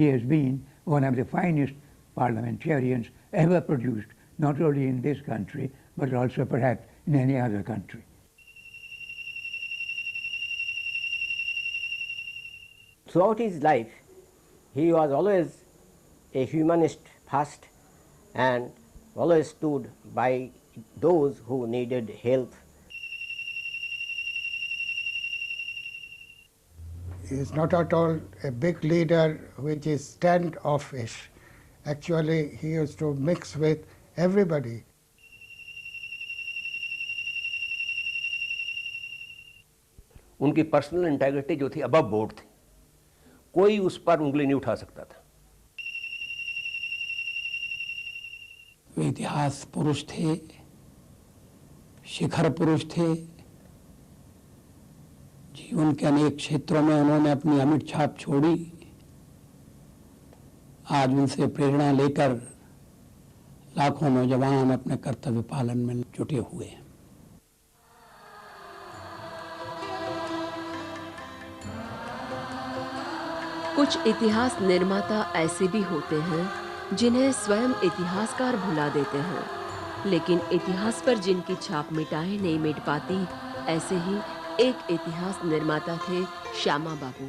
he has been one of the finest parliamentarians ever produced, not only in this country, but also perhaps in any other country. Throughout his life, he was always a humanist first and always stood by those who needed help. He is not at all a big leader which is standoffish. Actually, he used to mix with everybody. उनकी personal integrity जो थी above board थी, कोई उस पर उंगली नहीं उठा सकता था। वे इतिहास पुरुष थे, शिखर पुरुष थे। जीवन के अनेक क्षेत्रों में उन्होंने अपनी अमिट छाप छोड़ी। आज उनसे प्रेरणा लेकर लाखों नौजवान अपने कर्तव्य पालन में जुटे हुए हैं। कुछ इतिहास निर्माता ऐसे भी होते हैं जिन्हें स्वयं इतिहासकार भुला देते हैं, लेकिन इतिहास पर जिनकी छाप मिटाए नहीं मिट पाती, ऐसे ही एक इतिहास निर्माता थे श्यामा बाबू।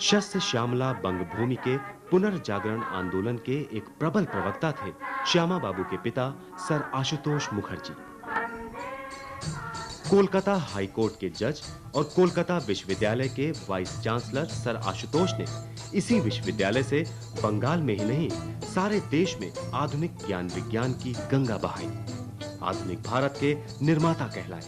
शस्य श्यामला बंगभूमि के पुनर्जागरण आंदोलन के एक प्रबल प्रवक्ता थे श्यामा बाबू के पिता sir Ashutosh Mukherjee. Kolkata high court के जज और कोलकाता विश्वविद्यालय के वाइस चांसलर सर आशुतोष ने इसी विश्वविद्यालय से बंगाल में ही नहीं, सारे देश में आधुनिक ज्ञान विज्ञान की गंगा बहाई, आधुनिक भारत के निर्माता कहलाए।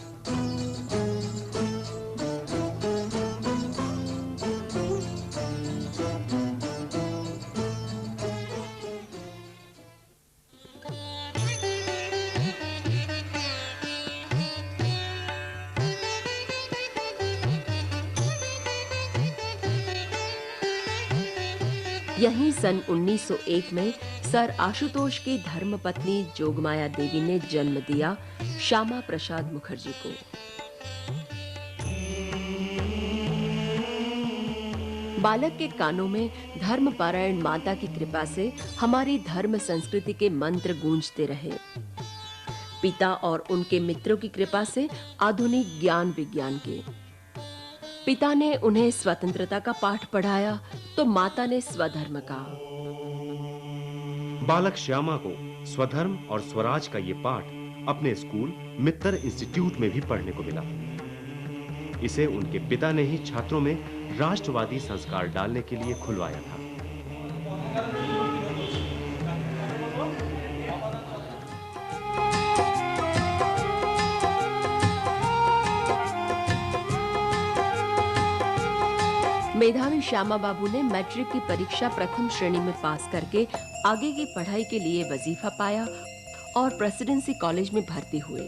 यहीं सन 1901 में सर आशुतोष की धर्मपत्नी जोगमाया देवी ने जन्म दिया श्यामा प्रसाद मुखर्जी को। बालक के कानों में धर्मपरायण माता की कृपा से हमारी धर्म संस्कृति के मंत्र गूंजते रहे। पिता और उनके मित्रों की कृपा से आधुनिक ज्ञान विज्ञान के। पिता ने उन्हें स्वतंत्रता का पाठ पढ़ाया तो माता ने स्वधर्म का। बालक श्यामा को स्वधर्म और स्वराज का ये पाठ अपने स्कूल मित्तर इंस्टीट्यूट में भी पढ़ने को मिला। इसे उनके पिता ने ही छात्रों में राष्ट्रवादी संस्कार डालने के लिए खुलवाया था। मेधावी श्यामा बाबू ने मैट्रिक की परीक्षा प्रथम श्रेणी में पास करके आगे की पढ़ाई के लिए वजीफा पाया और प्रेसिडेंसी कॉलेज में भर्ती हुए।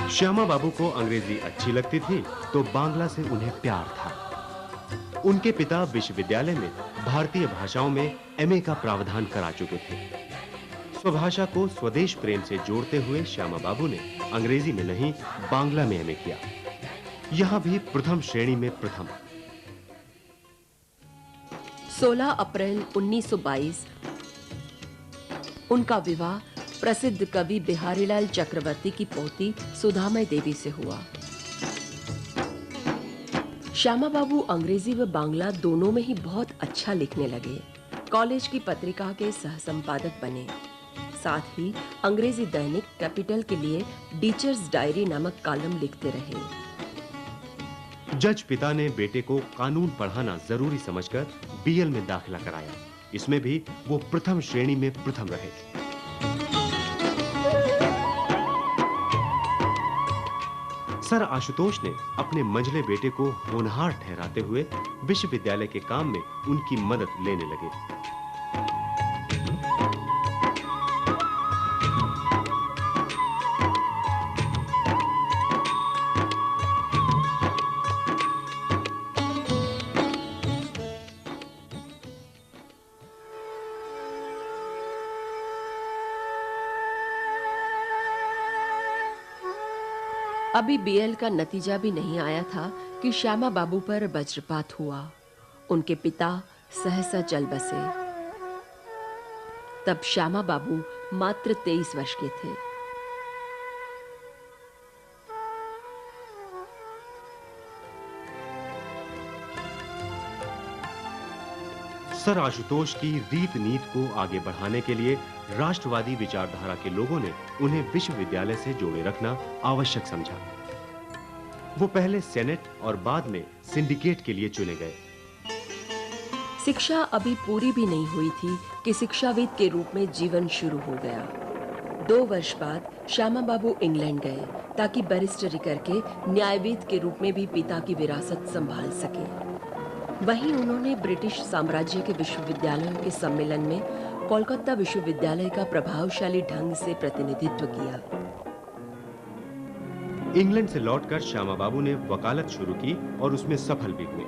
श्यामा बाबू को अंग्रेजी अच्छी लगती थी तो बांग्ला से उन्हें प्यार था। उनके पिता विश्वविद्यालय में भारतीय भाषाओं में एमए का प्रावधान करा चुके थे। स्वभाषा को स्वदेश प्रेम से जोड़ते हुए श्यामा बाबू ने अंग्रेजी में नहीं, बांग्ला में एमए किया। यहां भी प्रथम श्रेणी में प्रथम। 16 अप्रैल 1922 उनका विवाह प्रसिद्ध कवि बिहारीलाल चक्रवर्ती की पोती सुधामय देवी से हुआ। श्यामा बाबू अंग्रेजी व बांग्ला दोनों में ही बहुत अच्छा लिखने लगे। कॉलेज की पत्रिका के सह संपादक बने। साथ ही अंग्रेजी दैनिक कैपिटल के लिए टीचर्स डायरी नामक कॉलम लिखते रहे। जज पिता ने बेटे को कानून पढ़ाना जरूरी समझकर बीएल में दाखिला कराया। इसमें भी वो प्रथम श्रेणी में प्रथम रहे। सर आशुतोष ने अपने मंझले बेटे को होनहार ठहराते हुए विश्वविद्यालय के काम में उनकी मदद लेने लगे। अभी बीएल का नतीजा भी नहीं आया था कि श्यामा बाबू पर वज्रपात हुआ। उनके पिता सहसा चल बसे। तब श्यामा बाबू मात्र 23 वर्ष के थे। सर आशुतोष की रीत नीति को आगे बढ़ाने के लिए राष्ट्रवादी विचारधारा के लोगों ने उन्हें विश्वविद्यालय से जोड़े रखना आवश्यक समझा। वो पहले सेनेट और बाद में सिंडिकेट के लिए चुने गए। शिक्षा अभी पूरी भी नहीं हुई थी कि शिक्षाविद के रूप में जीवन शुरू हो गया। 2 वर्ष बाद श्यामा बाबू इंग्लैंड गए ताकि बैरिस्टरी करके न्यायविद के रूप में भी पिता की विरासत संभाल सके। वहीं उन्होंने ब्रिटिश साम्राज्य के विश्वविद्यालयों के सम्मेलन में कोलकाता विश्वविद्यालय का प्रभावशाली ढंग से प्रतिनिधित्व किया। इंग्लैंड से लौटकर श्यामा बाबू ने वकालत शुरू की और उसमें सफल भी हुए।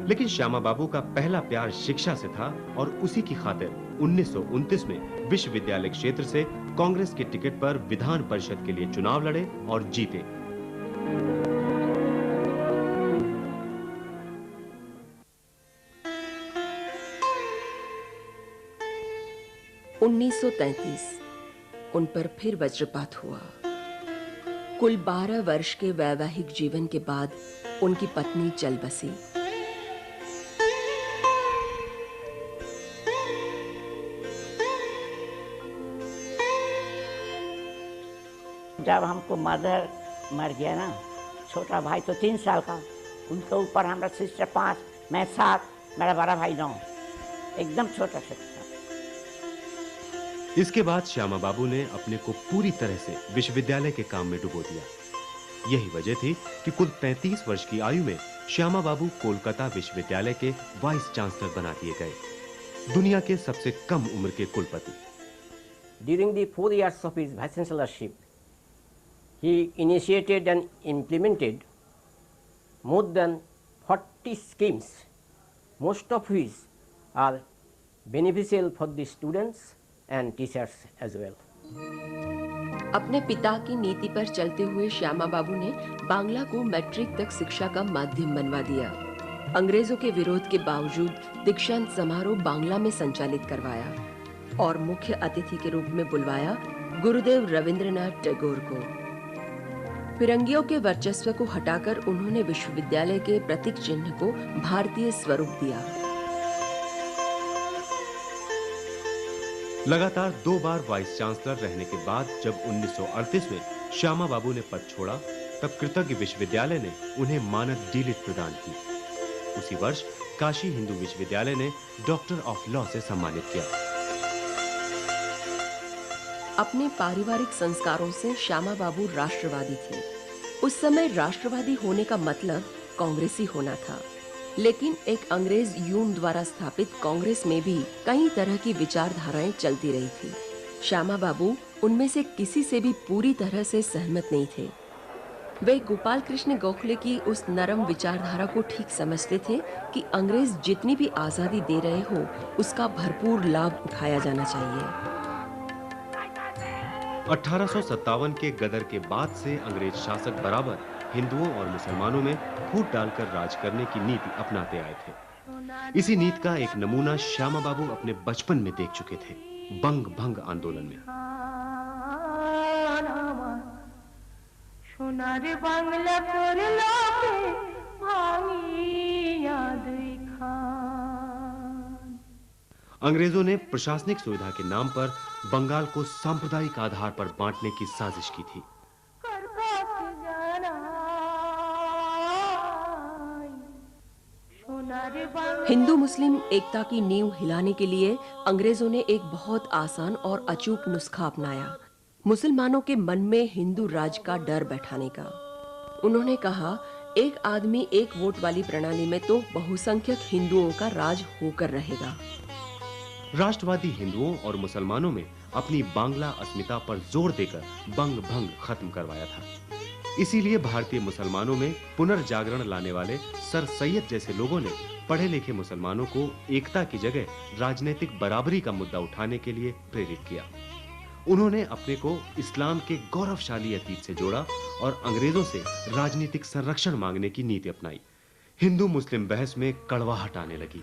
लेकिन श्यामा बाबू का पहला प्यार शिक्षा से था और उसी की खातिर 1929 में विश्वविद्यालय क्षेत्र से कांग्रेस के टिकट पर विधान परिषद के लिए चुनाव लड़े और जीते। उन पर फिर वज्रपात हुआ। कुल 12 वर्ष के वैवाहिक जीवन के बाद उनकी पत्नी चल बसी। जब हमको मदर मर गया ना, छोटा भाई तो 3 साल का, उनके ऊपर हमारा सिस्टर 5, मैं 7, मेरा बड़ा भाई 9, एकदम छोटा छोटा। इसके बाद श्यामा बाबू ने अपने को पूरी तरह से विश्वविद्यालय के काम में डुबो दिया। यही वजह थी कि कुल 35 वर्ष की आयु में श्यामा बाबू कोलकाता विश्वविद्यालय के वाइस चांसलर बना दिए गए, दुनिया के सबसे कम उम्र के कुलपति। During the 4 years of his vice chancellorship, he initiated and implemented more than 40 schemes, most of which are beneficial for the students and teachers as well. अपने पिता की नीति पर चलते हुए श्यामा बाबू ने बांग्ला को मैट्रिक तक शिक्षा का माध्यम बनवा दिया। अंग्रेजों के विरोध के बावजूद दीक्षांत समारोह बांग्ला में संचालित करवाया और मुख्य अतिथि के रूप में बुलवाया गुरुदेव रविंद्रनाथ टैगोर को। फिरंगियों के वर्चस्व को हटाकर उन्होंने विश्वविद्यालय के प्रतीक चिन्ह को भारतीय स्वरूप दिया। लगातार 2 बार वाइस चांसलर रहने के बाद जब 1938 में श्यामा बाबू ने पद छोड़ा, तब कृतज्ञ विश्वविद्यालय ने उन्हें मानद डीलिट प्रदान की। उसी वर्ष काशी हिंदू विश्वविद्यालय ने डॉक्टर ऑफ लॉ से सम्मानित किया। अपने पारिवारिक संस्कारों से श्यामा बाबू राष्ट्रवादी थे। उस समय राष्ट्रवादी होने का मतलब कांग्रेसी होना था, लेकिन एक अंग्रेज यून द्वारा स्थापित कांग्रेस में भी कई तरह की विचारधाराएं चलती रही थी। श्यामा बाबू उनमें से किसी से भी पूरी तरह से सहमत नहीं थे। वे गोपाल कृष्ण गोखले की उस नरम विचारधारा को ठीक समझते थे कि अंग्रेज जितनी भी आजादी दे रहे हो, उसका भरपूर लाभ उठाया जाना चाहिए। 1857 के गदर के बाद से अंग्रेज शासक बराबर हिंदुओं और मुसलमानों में फूट डालकर राज करने की नीति अपनाते आए थे। इसी नीति का एक नमूना श्यामा बाबू अपने बचपन में देख चुके थे, बंग भंग आंदोलन में। सोनार बांग्ला अंग्रेजों ने प्रशासनिक सुविधा के नाम पर बंगाल को सांप्रदायिक आधार पर बांटने की साजिश की थी। हिंदू मुस्लिम एकता की नींव हिलाने के लिए अंग्रेजों ने एक बहुत आसान और अचूक नुस्खा अपनाया, मुसलमानों के मन में हिंदू राज का डर बैठाने का। उन्होंने कहा, एक आदमी एक वोट वाली प्रणाली में तो बहुसंख्यक हिंदुओं का राज होकर रहेगा। राष्ट्रवादी हिंदुओं और मुसलमानों में अपनी बांग्ला अस्मिता पर जोर देकर बंग भंग खत्म करवाया था। इसीलिए भारतीय मुसलमानों में पुनर्जागरण लाने वाले सर सैयद जैसे लोगों ने पढ़े लिखे मुसलमानों को एकता की जगह राजनीतिक बराबरी का मुद्दा उठाने के लिए प्रेरित किया। उन्होंने अपने को इस्लाम के गौरवशाली अतीत से जोड़ा और अंग्रेजों से राजनीतिक संरक्षण मांगने की नीति अपनाई। हिंदू मुस्लिम बहस में कड़वाहट आने लगी।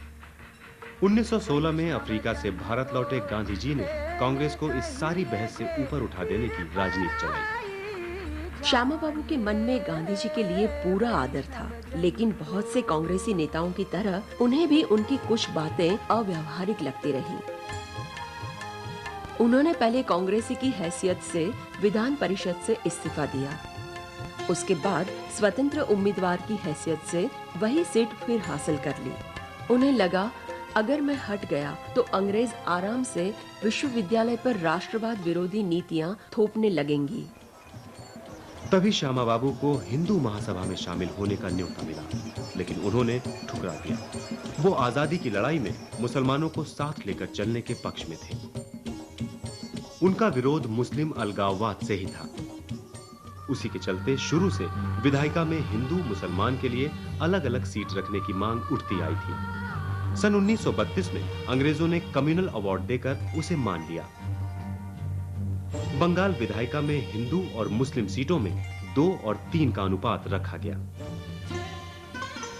1916 में अफ्रीका से भारत लौटे गांधी जी ने कांग्रेस को इस सारी बहस से ऊपर उठा देने की राजनीति चलाई। श्यामा बाबू के मन में गांधी जी के लिए पूरा आदर था, लेकिन बहुत से कांग्रेसी नेताओं की तरह उन्हें भी उनकी कुछ बातें अव्यावहारिक लगती रही। उन्होंने पहले कांग्रेसी की हैसियत से विधान परिषद से इस्तीफा दिया। उसके बाद स्वतंत्र उम्मीदवार की हैसियत से वही सीट फिर हासिल कर ली। उन्हें लगा, अगर मैं हट गया तो अंग्रेज आराम से विश्वविद्यालय पर राष्ट्रवाद विरोधी नीतियां थोपने लगेंगी। तभी श्यामा बाबू को हिंदू महासभा में शामिल होने का न्योता मिला, लेकिन उन्होंने ठुकरा दिया। वो आजादी की लड़ाई में मुसलमानों को साथ लेकर चलने के पक्ष में थे। उनका विरोध मुस्लिम अलगाववाद से ही था। उसी के चलते शुरू से विधायिका में हिंदू मुसलमान के लिए अलग-अलग सीट रखने की मांग उठती आई थी। सन 1932 में अंग्रेजों ने कम्युनल अवार्ड देकर उसे मान लिया। बंगाल विधायिका में हिंदू और मुस्लिम सीटों में 2 और 3 का अनुपात रखा गया।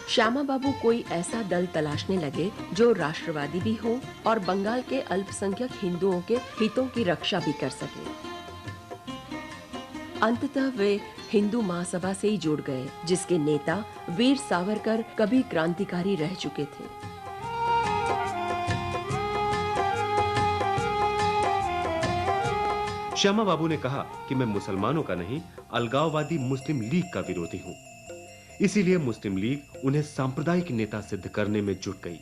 श्यामा बाबू कोई ऐसा दल तलाशने लगे जो राष्ट्रवादी भी हो और बंगाल के अल्पसंख्यक हिंदुओं के हितों की रक्षा भी कर सके। अंततः वे हिंदू महासभा से ही जुड़ गए, जिसके नेता वीर सावरकर कभी क्रांतिकारी रह चुके थे। श्यामा बाबू ने कहा कि मैं मुसलमानों का नहीं, अलगाववादी मुस्लिम लीग का विरोधी हूं। इसीलिए मुस्लिम लीग उन्हें सांप्रदायिक नेता सिद्ध करने में जुट गई।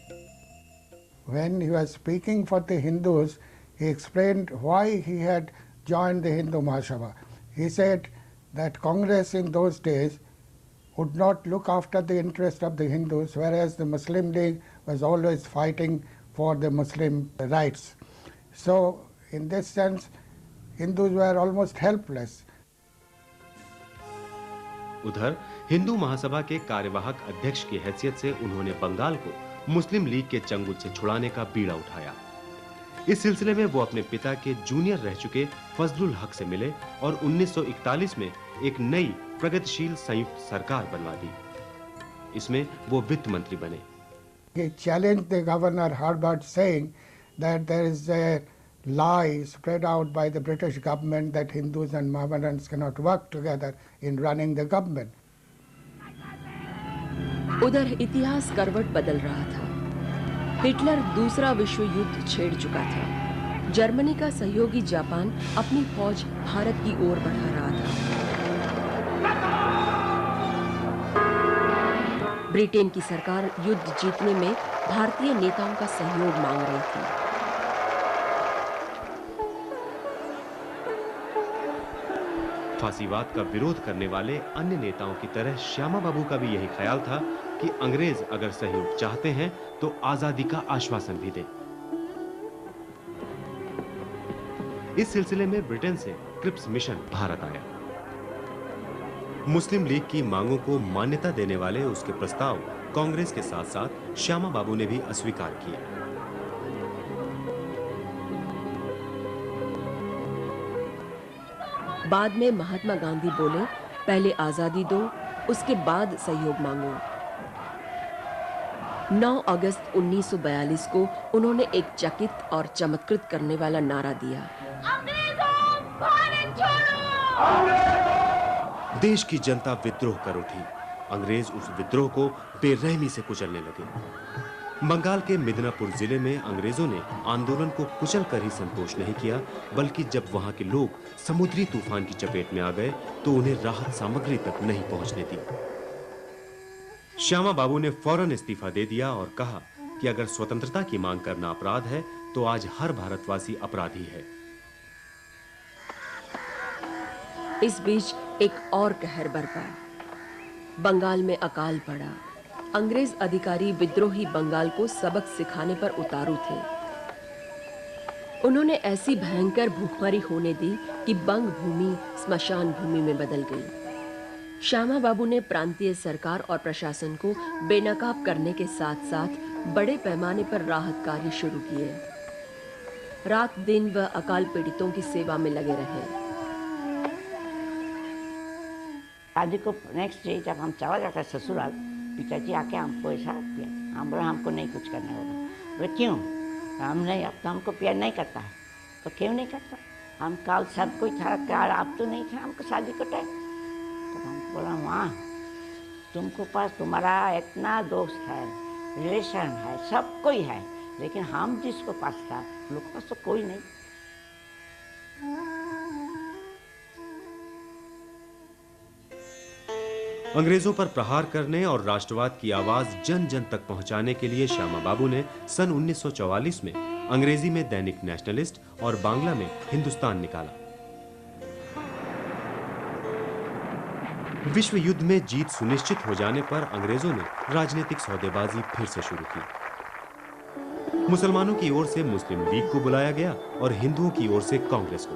When he was speaking for the Hindus, he explained why he had joined the Hindu Mahasabha. He said that Congress in those days would not look after the interest of the Hindus, whereas the Muslim League was always fighting for the Muslim rights. So, in this sense, Hindus were almost helpless. उधर हिंदू महासभा के कार्यवाहक अध्यक्ष की हैसियत से उन्होंने बंगाल को मुस्लिम league के चंगुल से छुड़ाने का बीड़ा उठाया। इस सिलसिले में वो अपने पिता के जूनियर रह चुके फजलुल हक से मिले और 1941 में एक नई प्रगतिशील संयुक्त सरकार बनवा दी। इसमें वो वित्त मंत्री बने। He challenged the governor Herbert, saying that there is a lie spread out by the British government that Hindus and Mohammedans cannot work together in running the government. उधर इतिहास करवट बदल रहा था। हिटलर दूसरा विश्व युद्ध छेड़ चुका था। जर्मनी का सहयोगी जापान अपनी फौज भारत की ओर बढ़ा रहा था। ब्रिटेन की सरकार युद्ध जीतने में भारतीय नेताओं का सहयोग मांग रही थी। फांसीवाद का विरोध करने वाले अन्य नेताओं की तरह श्यामा बाबू का भी यही ख्याल था कि अंग्रेज अगर सहयोग चाहते हैं तो आजादी का आश्वासन भी दें। इस सिलसिले में ब्रिटेन से क्रिप्स मिशन भारत आया। मुस्लिम लीग की मांगों को मान्यता देने वाले उसके प्रस्ताव कांग्रेस के साथ-साथ श्यामा बाबू ने भी अस्वीकार किए। बाद में महात्मा गांधी बोले, पहले आजादी दो, उसके बाद सहयोग मांगो। 9 अगस्त 1942 को उन्होंने एक चकित और चमत्कृत करने वाला नारा दिया, देश की जनता विद्रोह कर उठी। अंग्रेज उस विद्रोह को बेरहमी से कुचलने लगे। बंगाल के मिदनापुर जिले में अंग्रेजों ने आंदोलन को कुचल कर ही संतोष नहीं किया, बल्कि जब वहां के लोग समुद्री तूफान की चपेट में आ गए तो उन्हें राहत सामग्री तक नहीं पहुंचने दी। श्यामा बाबू ने फौरन इस्तीफा दे दिया और कहा कि अगर स्वतंत्रता की मांग करना अपराध है तो आज हर भारतवासी अपराधी है। इस बीच एक और कहर बरपा। बंगाल में अकाल पड़ा। अंग्रेज अधिकारी विद्रोही बंगाल को सबक सिखाने पर उतारू थे। उन्होंने ऐसी भयंकर भूखमरी होने दी कि बंग भूमि स्मशान भूमि में बदल गई। श्यामा बाबू ने प्रांतीय सरकार और प्रशासन को बेनकाब करने के साथ-साथ बड़े पैमाने पर राहत कार्य शुरू किए। रात दिन वह अकाल पीड़ितों की सेवा में लगे रहे। शादी को नेक्स्ट डे जब हम चला जाता ससुराल, पिताजी आके हमको ऐसा किया, हम बोला हमको नहीं कुछ करने होगा। बोले क्यों? हम नहीं, अब तो हमको प्यार नहीं करता है। तो क्यों नहीं करता? हम कल सब कोई था प्यार, आप तो नहीं था हमको शादी को टाइम। तो हम बोला माँ, तुमको पास तुम्हारा इतना दोस्त है, रिलेशन है, सब कोई है, लेकिन हम जिसको पास था लोग के पास तो कोई नहीं। अंग्रेजों पर प्रहार करने और राष्ट्रवाद की आवाज जन जन तक पहुंचाने के लिए श्यामा बाबू ने सन 1944 में अंग्रेजी में दैनिक नेशनलिस्ट और बांग्ला में हिंदुस्तान निकाला। विश्व युद्ध में जीत सुनिश्चित हो जाने पर अंग्रेजों ने राजनीतिक सौदेबाजी फिर से शुरू की। मुसलमानों की ओर से मुस्लिम लीग को बुलाया गया और हिंदुओं की ओर से कांग्रेस को।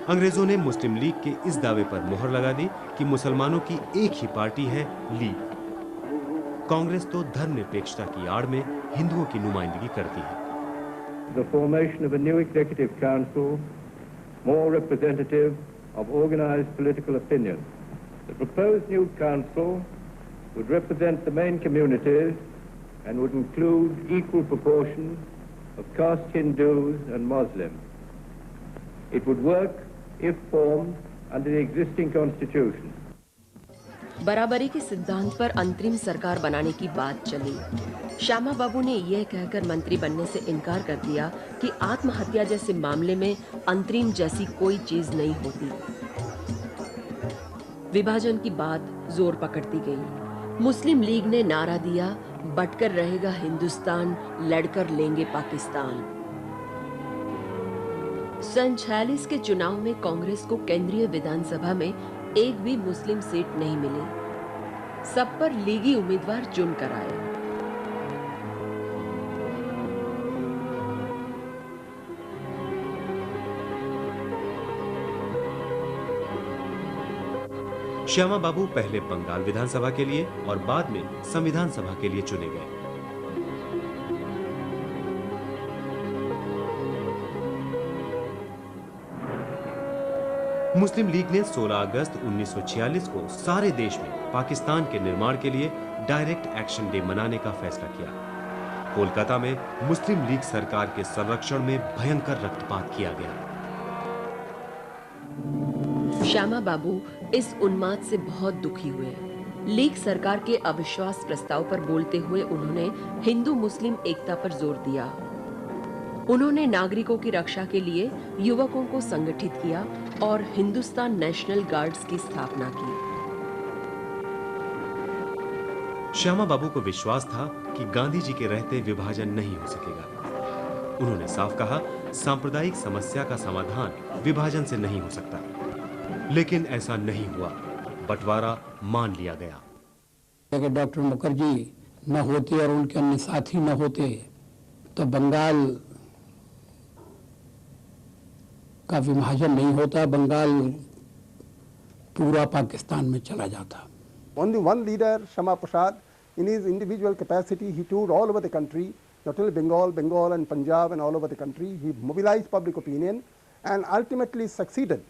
अंग्रेजों ने मुस्लिम लीग के इस दावे पर मोहर लगा दी कि मुसलमानों की एक ही पार्टी है, लीग। कांग्रेस तो धर्मनिरपेक्षता की आड़ में हिंदुओं की नुमाइंदगी करती है। The formation of a new executive council, more representative of organized political opinion. The proposed new council would represent the main communities and would include equal proportion of caste Hindus and Muslims. It would work if formed under the existing constitution. बराबरी के सिद्धांत पर अंतरिम सरकार बनाने की बात चली। श्यामा बाबू ने यह कहकर मंत्री बनने से इनकार कर दिया कि आत्महत्या जैसे मामले में अंतरिम जैसी कोई चीज नहीं होती। विभाजन की बात जोर पकड़ती गई। मुस्लिम लीग ने नारा दिया, बटकर रहेगा हिंदुस्तान, लड़कर लेंगे पाकिस्तान। सन 46 के चुनाव में कांग्रेस को केंद्रीय विधानसभा में एक भी मुस्लिम सीट नहीं मिली। सब पर लीगी उम्मीदवार चुन कर आए। श्यामा बाबू पहले बंगाल विधानसभा के लिए और बाद में संविधान सभा के लिए चुने गए। मुस्लिम लीग ने 16 अगस्त 1946 को सारे देश में पाकिस्तान के निर्माण के लिए डायरेक्ट एक्शन डे मनाने का फैसला किया। कोलकाता में मुस्लिम लीग सरकार के संरक्षण में भयंकर रक्तपात किया गया। श्यामा बाबू इस उन्माद से बहुत दुखी हुए। लीग सरकार के अविश्वास प्रस्ताव पर बोलते हुए उन्होंने हिंदू मुस्लिम एकता पर जोर दिया। उन्होंने नागरिकों की रक्षा के लिए युवकों को संगठित किया और हिंदुस्तान नेशनल गार्ड्स की स्थापना की। श्यामा बाबू को विश्वास था कि गांधी जी के रहते विभाजन नहीं हो सकेगा। उन्होंने साफ कहा, सांप्रदायिक समस्या का समाधान विभाजन से नहीं हो सकता। लेकिन ऐसा नहीं हुआ। बंटवारा मान लिया गया। अगर डॉक्टर मुखर्जी न होते और उनके अन्य साथी न होते तो बंगाल का विभाजन नहीं होता, बंगाल पूरा पाकिस्तान में चला जाता। Only one leader, Shama Prasad, in his individual capacity, he toured all over the country, not only Bengal and Punjab and all over the country. He mobilized public opinion and ultimately succeeded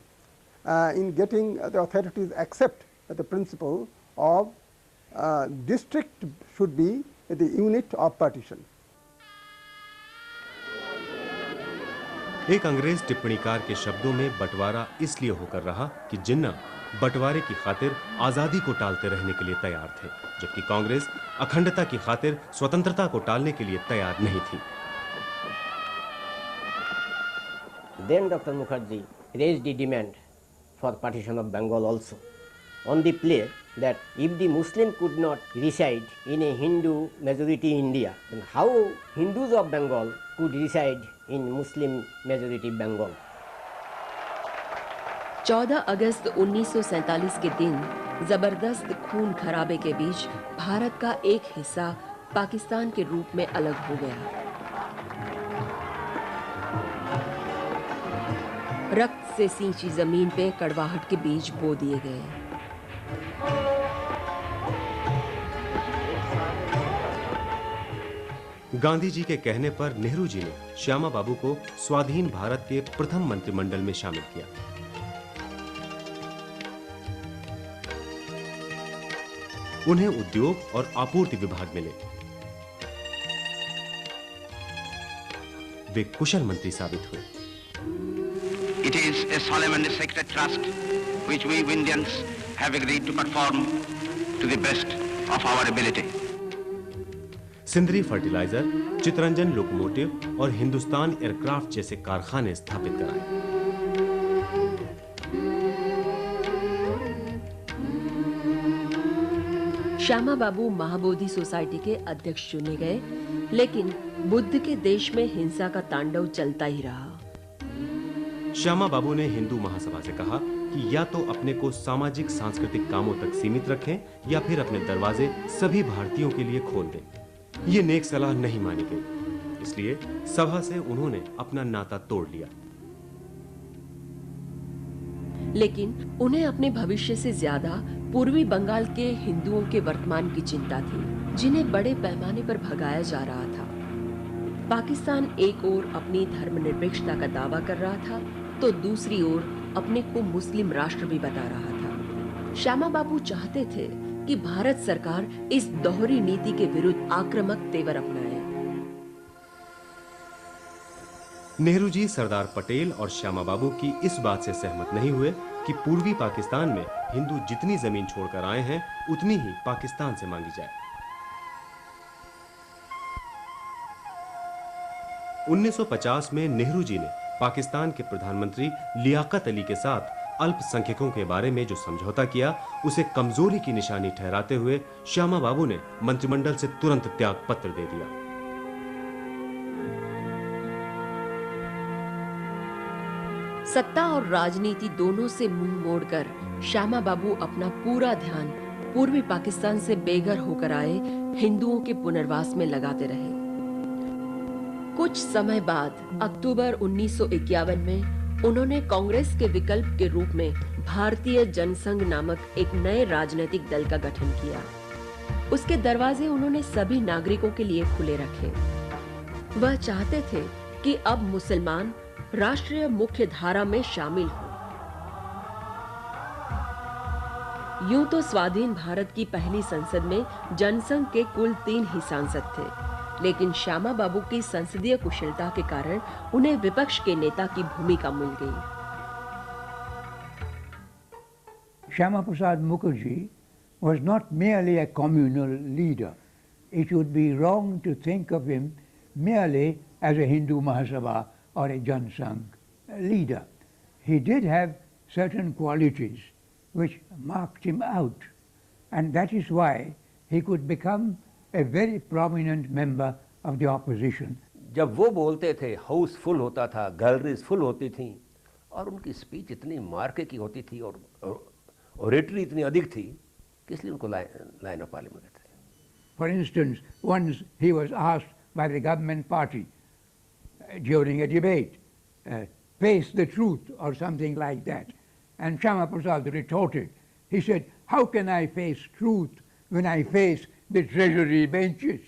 in getting the authorities accept the principle of district should be the unit of partition. एक अंग्रेज टिप्पणीकार के शब्दों में बंटवारा इसलिए होकर रहा कि जिन्ना बंटवारे की खातिर आजादी को टालते रहने के लिए तैयार थे, जबकि कांग्रेस अखंडता की खातिर स्वतंत्रता को टालने के लिए तैयार नहीं थी। Then Dr. Mukherjee raised the demand for partition of Bengal also, on the plea that if the Muslim could not reside in a Hindu majority India, then how Hindus of Bengal could reside in Muslim majority Bengal? 14 अगस्त 1947 के दिन जबरदस्त खून खराबे के बीच भारत का एक हिस्सा पाकिस्तान के रूप में अलग हो गया। रक्त से सींची जमीन पे कड़वाहट के बीज बो दिए गए। गांधी जी के कहने पर नेहरू जी ने श्यामा बाबू को स्वाधीन भारत के प्रथम मंत्रिमंडल में शामिल किया। उन्हें उद्योग और आपूर्ति विभाग मिले। वे कुशल मंत्री साबित हुए। It is a solemn and sacred trust which we Indians have agreed to perform to the best of our ability. Sindri fertiliser, Chittaranjan locomotive और हिंदुस्तान एयरक्राफ्ट जैसे कारखाने स्थापित कराए। श्यामा बाबू महाबोधि सोसाइटी के अध्यक्ष चुने गए, लेकिन बुद्ध के देश में हिंसा का तांडव चलता ही रहा। श्यामा बाबू ने हिंदू महासभा से कहा कि या तो अपने को सामाजिक सांस्कृतिक कामों तक सीमित रखें या फिर अपने दरवाजे सभी भारतीयों के लिए खोल दें। ये नेक सलाह नहीं मानी गई, इसलिए सभा से उन्होंने अपना नाता तोड़ लिया। लेकिन उन्हें अपने भविष्य से ज्यादा पूर्वी बंगाल के हिंदुओं के वर्तमान की चिंता थी, जिन्हें बड़े पैमाने पर भगाया जा रहा था। पाकिस्तान एक ओर अपनी धर्मनिरपेक्षता का दावा कर रहा था, तो दूसरी ओर अपने को मुस्लिम राष्ट्र भी बता रहा था। श्यामा बाबू चाहते थे कि भारत सरकार इस दोहरी नीति के विरुद्ध आक्रामक तेवर अपनाए। नेहरू जी सरदार पटेल और श्यामा बाबू की इस बात से सहमत नहीं हुए कि पूर्वी पाकिस्तान में हिंदू जितनी जमीन छोड़कर आए हैं उतनी ही पाकिस्तान से मांगी जाए। 1950 में नेहरू जी ने पाकिस्तान के प्रधानमंत्री लियाकत अली के साथ अल्पसंख्यकों के बारे में जो समझौता किया, उसे कमजोरी की निशानी ठहराते हुए श्यामा बाबू ने मंत्रिमंडल से तुरंत त्याग पत्र दे दिया। सत्ता और राजनीति दोनों से मुंह मोड़कर श्यामा बाबू अपना पूरा ध्यान पूर्वी पाकिस्तान से बेघर होकर आए हिंदुओं के पुनर्वास में लगाते रहे। कुछ समय बाद अक्टूबर 1951 में उन्होंने कांग्रेस के विकल्प के रूप में भारतीय जनसंघ नामक एक नए राजनीतिक दल का गठन किया। उसके दरवाजे उन्होंने सभी नागरिकों के लिए खुले रखे। वह चाहते थे कि अब मुसलमान राष्ट्रीय मुख्य धारा में शामिल हो। यूं तो स्वाधीन भारत की पहली संसद में जनसंघ के कुल 3 ही सांसद थे, लेकिन श्यामा बाबू की संसदीय कुशलता के कारण उन्हें विपक्ष के नेता की भूमिका मिल गई। Shyama Prasad Mukherjee was not merely a communal leader. It would be wrong to think of him merely as a Hindu Mahasabha or a Jansangh leader. He did have certain qualities which marked him out, and that is why he could become a very prominent member of the opposition. जब वो बोलते थे house full होता था, galleries full होती थी, और उनकी स्पीच इतनी मार्के की होती थी और ओरेटरी इतनी अधिक थी कि इसलिए उनको लाइन ऑफ पार्लियामेंट कहते थे। For instance, once he was asked by the government party during a debate, face the truth or something like that. And Shyama Prasad retorted. He said, how can I face truth when I face the treasury benches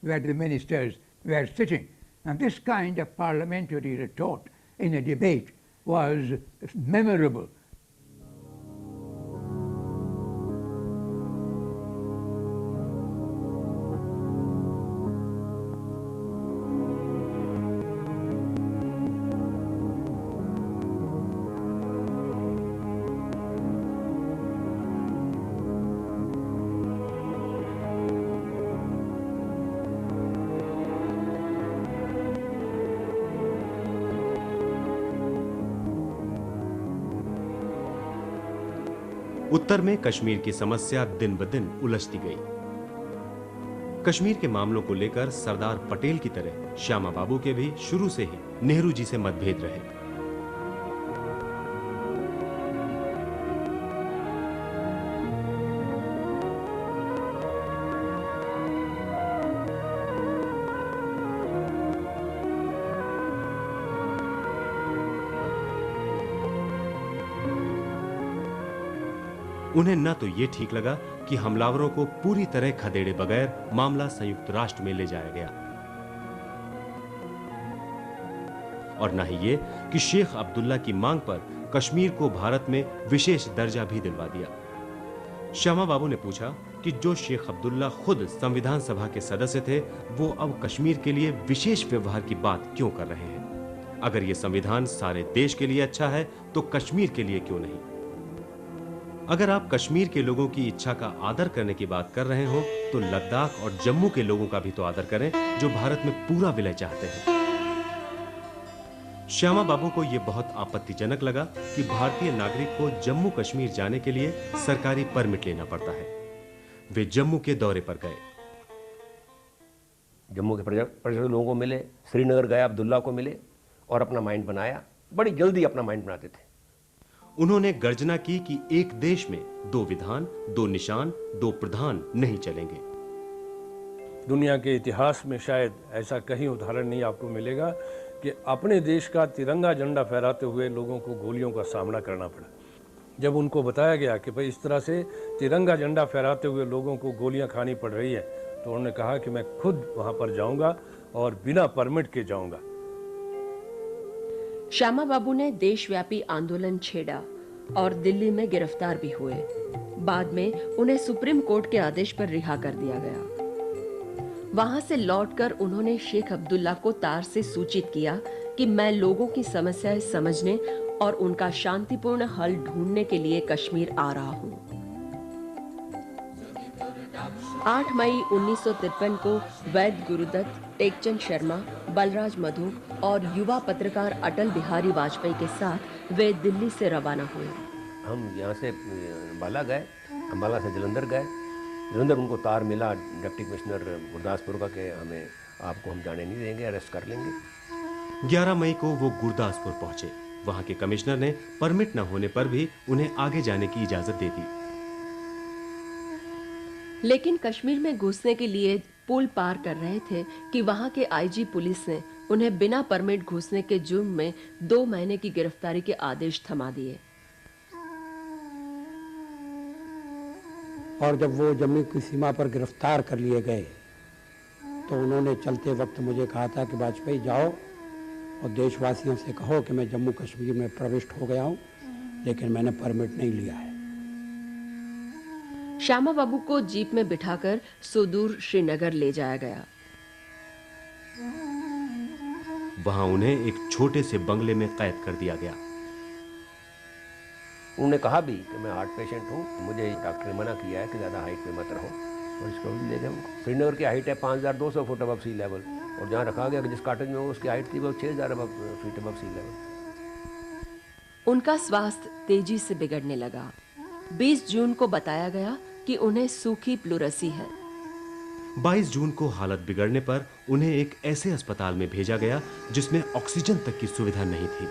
where the ministers were sitting? And this kind of parliamentary retort in a debate was memorable. उत्तर में कश्मीर की समस्या दिन ब दिन उलझती गई। कश्मीर के मामलों को लेकर सरदार पटेल की तरह श्यामा बाबू के भी शुरू से ही नेहरू जी से मतभेद रहे। उन्हें न तो ये ठीक लगा कि हमलावरों को पूरी तरह खदेड़े बगैर मामला संयुक्त राष्ट्र में ले जाया गया, और न ही ये कि शेख अब्दुल्ला की मांग पर कश्मीर को भारत में विशेष दर्जा भी दिलवा दिया। श्यामा बाबू ने पूछा कि जो शेख अब्दुल्ला खुद संविधान सभा के सदस्य थे, वो अब कश्मीर के लिए विशेष व्यवहार की बात क्यों कर रहे हैं? अगर ये संविधान सारे देश के लिए अच्छा है तो कश्मीर के लिए क्यों नहीं? अगर आप कश्मीर के लोगों की इच्छा का आदर करने की बात कर रहे हो तो लद्दाख और जम्मू के लोगों का भी तो आदर करें, जो भारत में पूरा विलय चाहते हैं। श्यामा बाबू को यह बहुत आपत्तिजनक लगा कि भारतीय नागरिक को जम्मू कश्मीर जाने के लिए सरकारी परमिट लेना पड़ता है। वे जम्मू के दौरे पर गए। जम्मू के प्रजा लोगों को मिले, श्रीनगर गए, अब्दुल्ला को मिले और अपना माइंड बनाया। बड़ी जल्दी अपना माइंड बनाते थे। उन्होंने गर्जना की कि एक देश में दो विधान, दो निशान, दो प्रधान नहीं चलेंगे। दुनिया के इतिहास में शायद ऐसा कहीं उदाहरण नहीं आपको मिलेगा कि अपने देश का तिरंगा झंडा फहराते हुए लोगों को गोलियों का सामना करना पड़ा। जब उनको बताया गया कि भाई इस तरह से तिरंगा झंडा फहराते हुए लोगों को गोलियां खानी पड़ रही है, तो उन्होंने कहा कि मैं खुद वहां पर जाऊंगा और बिना परमिट के जाऊंगा। श्यामा बाबू ने देशव्यापी आंदोलन छेड़ा और दिल्ली में गिरफ्तार भी हुए। बाद में उन्हें सुप्रीम कोर्ट के आदेश पर रिहा कर दिया गया। वहां से लौटकर उन्होंने शेख अब्दुल्ला को तार से सूचित किया कि मैं लोगों की समस्याएं समझने और उनका शांतिपूर्ण हल ढूंढने के लिए कश्मीर आ रहा हूं। 8 मई 1953 को वैद्य गुरुदत्त, टेकचंद शर्मा, बलराज मधु और युवा पत्रकार अटल बिहारी वाजपेयी के साथ वे दिल्ली से रवाना हुए। हम यहाँ से अम्बाला गए, अम्बाला से जलंधर गए। जलंधर उनको तार मिला डिप्टी कमिश्नर गुरदासपुर का कि हमें आपको हम जाने नहीं देंगे, अरेस्ट कर लेंगे। 11 मई को वो गुरदासपुर पहुंचे। वहां के कमिश्नर ने परमिट न होने पर भी उन्हें आगे जाने की इजाजत दे दी। लेकिन कश्मीर में घुसने के लिए पुल पार कर रहे थे कि वहां के आईजी पुलिस ने उन्हें बिना परमिट घुसने के जुर्म में 2 महीने की गिरफ्तारी के आदेश थमा दिए। और जब वो जम्मू की सीमा पर गिरफ्तार कर लिए गए तो उन्होंने चलते वक्त मुझे कहा था कि वाजपेयी जाओ और देशवासियों से कहो कि मैं जम्मू कश्मीर में प्रविष्ट हो गया हूं, लेकिन मैंने परमिट नहीं लिया है। श्यामा बाबू को जीप में बिठाकर सुदूर श्रीनगर ले जाया गया। वहां उन्हें एक छोटे से बंगले में कैद कर दिया गया। उन्होंने कहा भी कि मैं हार्ट पेशेंट हूँ, मुझे डॉक्टर ने मना किया है कि ज़्यादा हाइट पे मत रहो, और इसको भी ले गए हमको। श्रीनगर की हाइट है 5200 फुट अबव सी लेवल, और जहाँ रखा गया कि जिस कॉटेज में वो उसकी हाइट थी वो 6000 फीट अबव सी लेवल। उनका स्वास्थ्य तेजी से बिगड़ने लगा। 20 जून को बताया गया कि उन्हें सूखी प्लूरसी है। 22 जून को हालत बिगड़ने पर उन्हें एक ऐसे अस्पताल में भेजा गया जिसमें ऑक्सीजन तक की सुविधा नहीं थी।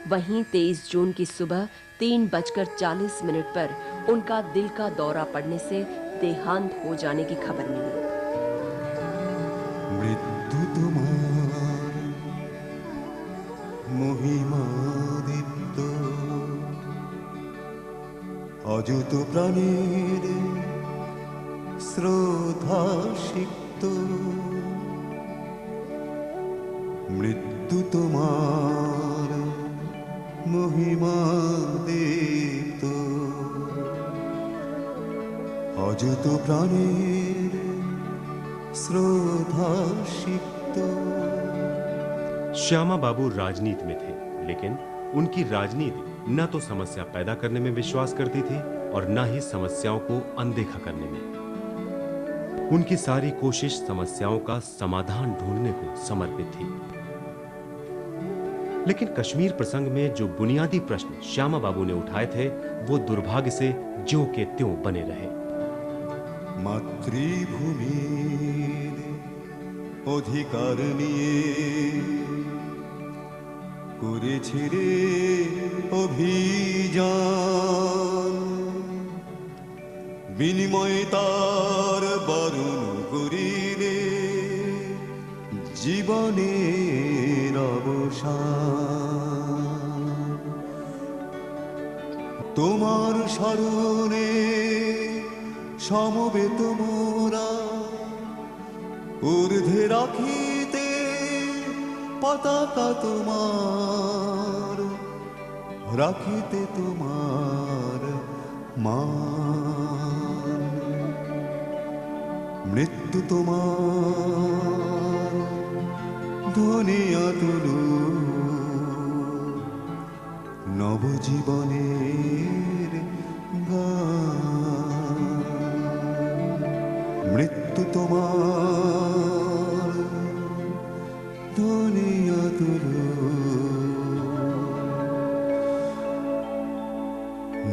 वहीं 23 जून की सुबह 3:40 पर उनका दिल का दौरा पड़ने से देहांत हो जाने की खबर मिली। मृत्यु तुम्हार महिमादित्य अजुत प्राणेर श्रद्धासिक्त मृत्यु तुम्हार महिमा दीप्त अजुत प्राणेर श्रद्धासिक्त। श्यामा बाबू राजनीति में थे, लेकिन उनकी राजनीति न तो समस्या पैदा करने में विश्वास करती थी और न ही समस्याओं को अनदेखा करने में। उनकी सारी कोशिश समस्याओं का समाधान ढूंढने को समर्पित थी। लेकिन कश्मीर प्रसंग में जो बुनियादी प्रश्न श्यामा बाबू ने उठाए थे वो दुर्भाग्य से ज्यों के त्यों बने रहे। মাতৃভূমির অধিকার নিয়ে করেছে রে অভিযান, বিনিময়ে তার বরণ করিলে জীবনের অবসান। তোমার স্মরণে সমবেত মোরা ঊর্ধ্বে রাখিতে পতাকা তোমার, রাখিতে তোমার মান। মৃত্যু তোমার ধনিয়া তুলু নবজীবনের গান। মৃত্যু তোমার ধনিয়া তুলু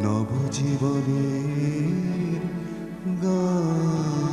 নবজীবনের গান।